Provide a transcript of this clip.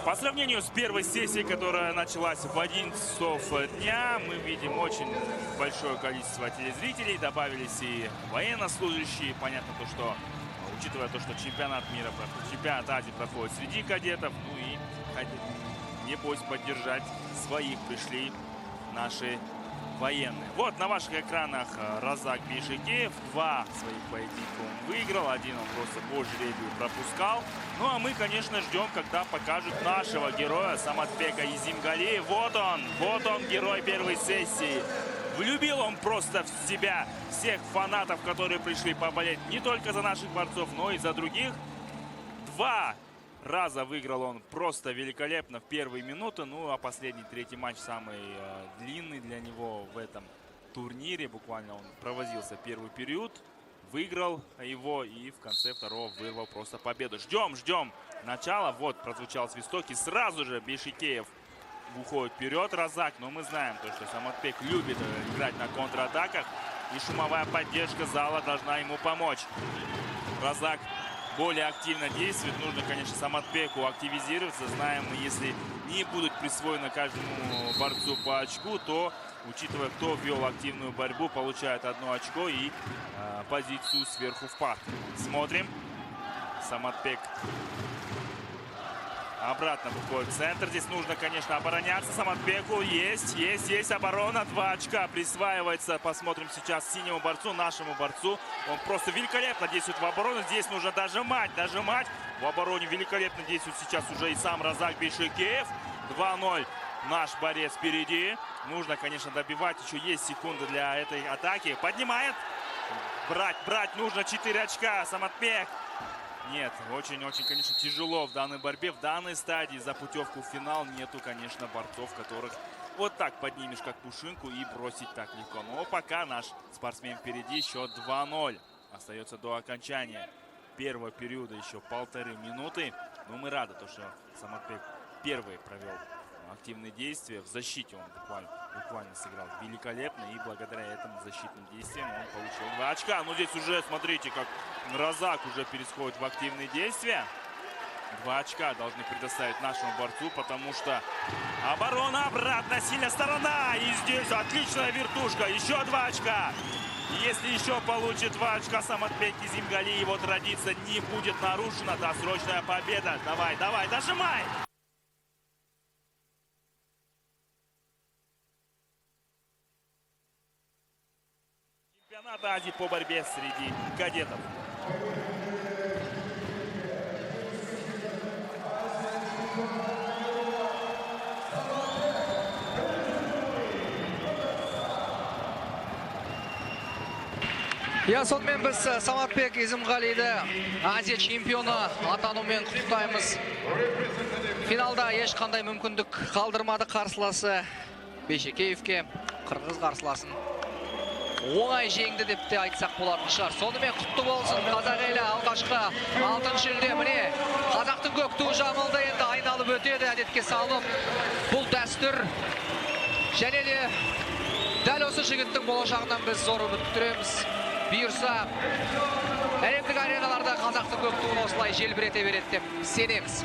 По сравнению с первой сессией, которая началась в 11 часов дня, мы видим очень большое количество телезрителей. Добавились и военнослужащие. Понятно, что, учитывая то, что чемпионат мира, чемпионат Азии проходит среди кадетов, ну и небось поддержать своих пришли наши военные. Вот на ваших экранах Разак Бейшикеев. 2 своих поединка он выиграл, 1 он просто по жребию пропускал. Ну а мы, конечно, ждем, когда покажут нашего героя Саматбека Изимгалиев. Вот он герой первой сессии. Влюбил он просто в себя всех фанатов, которые пришли поболеть не только за наших борцов, но и за других. 2 раза выиграл он просто великолепно в первые минуты. Ну а последний, третий матч самый длинный для него в этом турнире. Буквально он провозился первый период, выиграл его и в конце второго вырвал просто победу. Ждем начала. Вот прозвучал свисток и сразу же Бейшикеев уходит вперед. Разак, но мы знаем, что Саматбек любит играть на контратаках. И шумовая поддержка зала должна ему помочь. Разак более активно действует. Нужно, конечно, Саматбеку активизироваться. Знаем, если не будут присвоены каждому борцу по очку, то, учитывая, кто вел активную борьбу, получает 1 очко и позицию сверху в пах. Смотрим. Саматбек обратно выходит в центр. Здесь нужно, конечно, обороняться Саматбеку. Есть оборона. 2 очка присваивается. Посмотрим сейчас синему борцу, нашему борцу. Он просто великолепно действует в оборону. Здесь нужно дожимать. В обороне великолепно действует сейчас уже и сам Разак Бейшикеев. 2-0. Наш борец впереди. Нужно, конечно, добивать. Еще есть секунды для этой атаки. Поднимает. Брать нужно 4 очка. Саматбек. Нет, очень-очень, конечно, тяжело в данной борьбе, в данной стадии. За путевку в финал нету, конечно, борцов, которых вот так поднимешь, как пушинку, и бросить так легко. Но пока наш спортсмен впереди, счет 2-0. Остается до окончания первого периода еще 1,5 минуты. Но мы рады, что Саматбек первый провел активные действия. В защите он буквально сыграл великолепно. И благодаря этим защитным действиям он получил 2 очка. Но здесь уже, смотрите, как Разак уже переходит в активные действия. 2 очка должны предоставить нашему борцу, потому что оборона обратно, сильная сторона. И здесь отличная вертушка. Еще 2 очка. Если еще получит 2 очка Саматбек Изимгалиев, его традиция не будет нарушена. Досрочная победа. Давай, дожимай! Чемпионат Азии по борьбе среди кадетов. Сонымен біз Саматбек Изимгалиевті Азия чемпионы атануымен құттықтаймыз. Финалда ешқандай мүмкіндік қалдырмады қарсыласы Бейшикеевке. Қырғыз қарсыласын оңай жеңді деп те айтсақ болатын шығар. Сонымен құтты болсын қазақ елі. Алғашқы алтын жүлде. Міне қазақтың көк туы жамылды, енді айналып өтеді әдетке салып. Бұл дәстүр. Және де дәл осы жігіттің болашағынан біз зор үміт күтеміз. Бұйырса әлемдік ареналарда қазақтың көк туын осылай желбірете береді деп сенеміз.